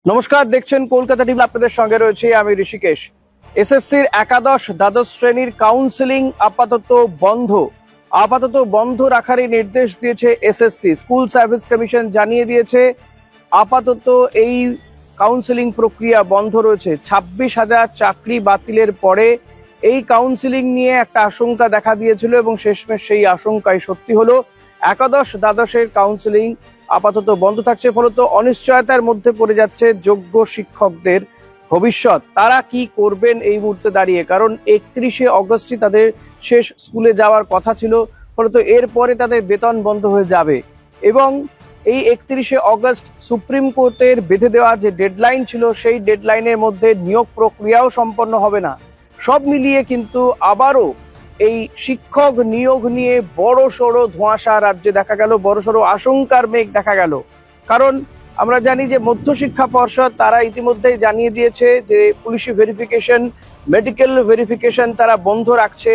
নমস্কার, দেখছেন কলকাতা টিভি। আপনাদের সঙ্গে রয়েছে আমি ঋষিকেশ। এসএসসির একাদশ দ্বাদশ শ্রেণীর কাউন্সিলিং আপাতত বন্ধ রাখারই নির্দেশ দিয়েছে এসএসসি। স্কুল সার্ভিস কমিশন জানিয়ে দিয়েছে আপাতত এই কাউন্সিলিং প্রক্রিয়া বন্ধ রয়েছে। 26,000 চাকরি বাতিলের পরে এই কাউন্সিলিং নিয়ে একটা আশঙ্কা দেখা দিয়েছিল এবং শেষমেশ সেই আশঙ্কাই সত্যি হলো। একাদশ দ্বাদশের কাউন্সিলিং আপাতত বন্ধ থাকছে, ফলত অনিশ্চয়তার মধ্যে পড়ে যাচ্ছে যোগ্য শিক্ষকদের ভবিষ্যৎ। তারা কি করবেন এই মুহূর্তে দাঁড়িয়ে, কারণ 31শে অগস্টই তাদের শেষ স্কুলে যাওয়ার কথা ছিল, ফলত এরপরে তাদের বেতন বন্ধ হয়ে যাবে এবং এই 31শে অগস্ট সুপ্রিম কোর্টের বেঁধে দেওয়া যে ডেডলাইন ছিল সেই ডেডলাইনের মধ্যে নিয়োগ প্রক্রিয়াও সম্পন্ন হবে না। সব মিলিয়ে কিন্তু আবারও এই শিক্ষক নিয়োগ নিয়ে বড়সড় ধোঁয়াশা রাজ্যে দেখা গেল, বড়সড় আশঙ্কার মেঘ দেখা গেল। কারণ আমরা জানি যে মধ্যশিক্ষা পর্ষদ তারা ইতিমধ্যেই জানিয়ে দিয়েছে যে পুলিশি ভেরিফিকেশন, মেডিকেল ভেরিফিকেশন তারা বন্ধ রাখছে,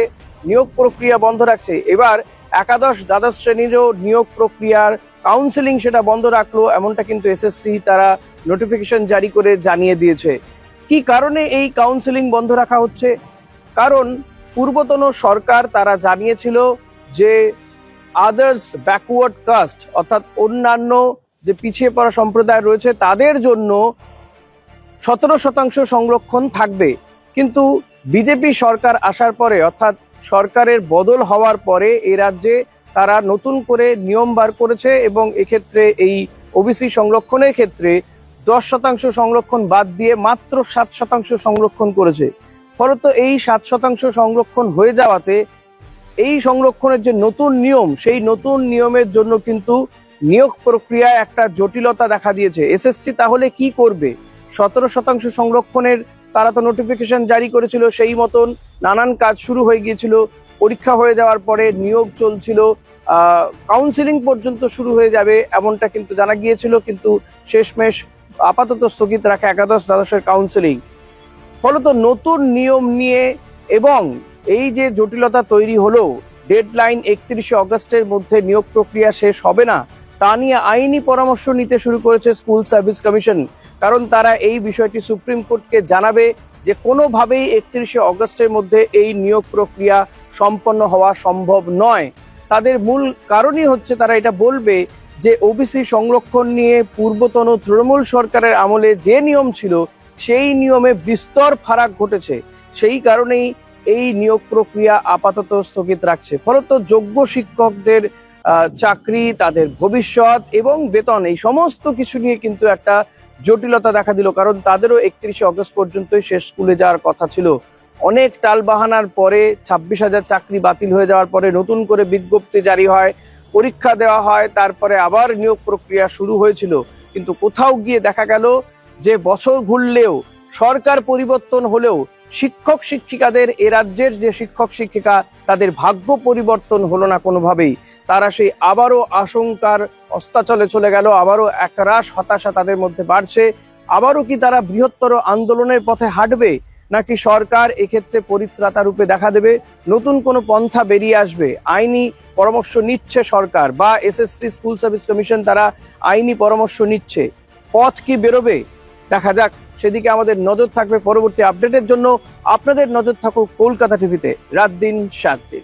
নিয়োগ প্রক্রিয়া বন্ধ রাখছে। এবার একাদশ দ্বাদশ শ্রেণীরও নিয়োগ প্রক্রিয়ার কাউন্সিলিং সেটা বন্ধ রাখলো, এমনটা কিন্তু এসএসসি তারা নোটিফিকেশন জারি করে জানিয়ে দিয়েছে। কি কারণে এই কাউন্সিলিং বন্ধ রাখা হচ্ছে? কারণ পূর্বতন সরকার তারা জানিয়েছিল যে আদার্স ব্যাকওয়ার্ড কাস্ট অর্থাৎ অন্যান্য যে পিছিয়ে পড়া সম্প্রদায় রয়েছে তাদের জন্য 17% সংরক্ষণ থাকবে। কিন্তু বিজেপি সরকার আসার পরে অর্থাৎ সরকারের বদল হওয়ার পরে এই রাজ্যে তারা নতুন করে নিয়ম বার করেছে এবং এক্ষেত্রে এই ওবিসি সংরক্ষণের ক্ষেত্রে 10% সংরক্ষণ বাদ দিয়ে মাত্র 7% সংরক্ষণ করেছে। ফলত এই 7% সংরক্ষণ হয়ে যাওয়াতে এই সংরক্ষণের যে নতুন নিয়ম সেই নতুন নিয়মের জন্য কিন্তু নিয়োগ প্রক্রিয়ায় একটা জটিলতা দেখা দিয়েছে। এসএসসি তাহলে কি করবে? 17% সংরক্ষণের তারা তো নোটিফিকেশন জারি করেছিল, সেই মতন নানান কাজ শুরু হয়ে গিয়েছিল, পরীক্ষা হয়ে যাওয়ার পরে নিয়োগ চলছিল, কাউন্সিলিং পর্যন্ত শুরু হয়ে যাবে এমনটা কিন্তু জানা গিয়েছিল, কিন্তু শেষমেশ আপাতত স্থগিত রাখা একাদশ দ্বাদশের কাউন্সিলিং। ফলত নতুন নিয়ম নিয়ে এবং এই যে জটিলতা তৈরি হলো, ডেডলাইন 31শে অগস্টের মধ্যে নিয়োগ প্রক্রিয়া শেষ হবে না, তা নিয়ে আইনি পরামর্শ নিতে শুরু করেছে স্কুল সার্ভিস কমিশন। কারণ তারা এই বিষয়টি সুপ্রিম কোর্টকে জানাবে যে কোনোভাবেই 31শে অগস্টের মধ্যে এই নিয়োগ প্রক্রিয়া সম্পন্ন হওয়া সম্ভব নয়। তাদের মূল কারণই হচ্ছে তারা এটা বলবে যে ওবিসি সংরক্ষণ নিয়ে পূর্বতন তৃণমূল সরকারের আমলে যে নিয়ম ছিল সেই নিয়মে বিস্তর ফারাক ঘটেছে, সেই কারণেই এই নিয়োগ প্রক্রিয়া আপাতত স্থগিত রাখছে। ফলত যোগ্য শিক্ষকদের চাকরি, তাদের ভবিষ্যৎ এবং বেতন এই সমস্ত কিছু নিয়ে কিন্তু একটা জটিলতা দেখা দিল। কারণ তাদেরও 31শে অগস্ট পর্যন্তই শেষ স্কুলে যাওয়ার কথা ছিল। অনেক টালবাহানার পরে 26,000 চাকরি বাতিল হয়ে যাওয়ার পরে নতুন করে বিজ্ঞপ্তি জারি হয়, পরীক্ষা দেওয়া হয়, তারপরে আবার নিয়োগ প্রক্রিয়া শুরু হয়েছিল। কিন্তু কোথাও গিয়ে দেখা গেল যে বছর ঘুরলেও, সরকার পরিবর্তন হলেও শিক্ষক শিক্ষিকাদের, এ রাজ্যের যে শিক্ষক শিক্ষিকা তাদের ভাগ্য পরিবর্তন হলো না কোনোভাবেই। তারা সেই আবারও আশঙ্কার অস্তাচলে চলে গেল, আবারও একরাশ হতাশা তাদের মধ্যে বাড়ছে। আবারও কি তারা বৃহত্তর আন্দোলনের পথে হাঁটবে, নাকি সরকার এক্ষেত্রে পরিত্রাতা রূপে দেখা দেবে, নতুন কোনো পন্থা বেরিয়ে আসবে? আইনি পরামর্শ নিচ্ছে সরকার বা এসএসসি স্কুল সার্ভিস কমিশন, তারা আইনি পরামর্শ নিচ্ছে। পথ কি বেরোবে দেখা যাক, সেদিকে আমাদের নজর থাকবে। পরবর্তী আপডেটের জন্য আপনাদের নজর থাকুক কলকাতা টিভিতে, রাত দিন 7 দিন।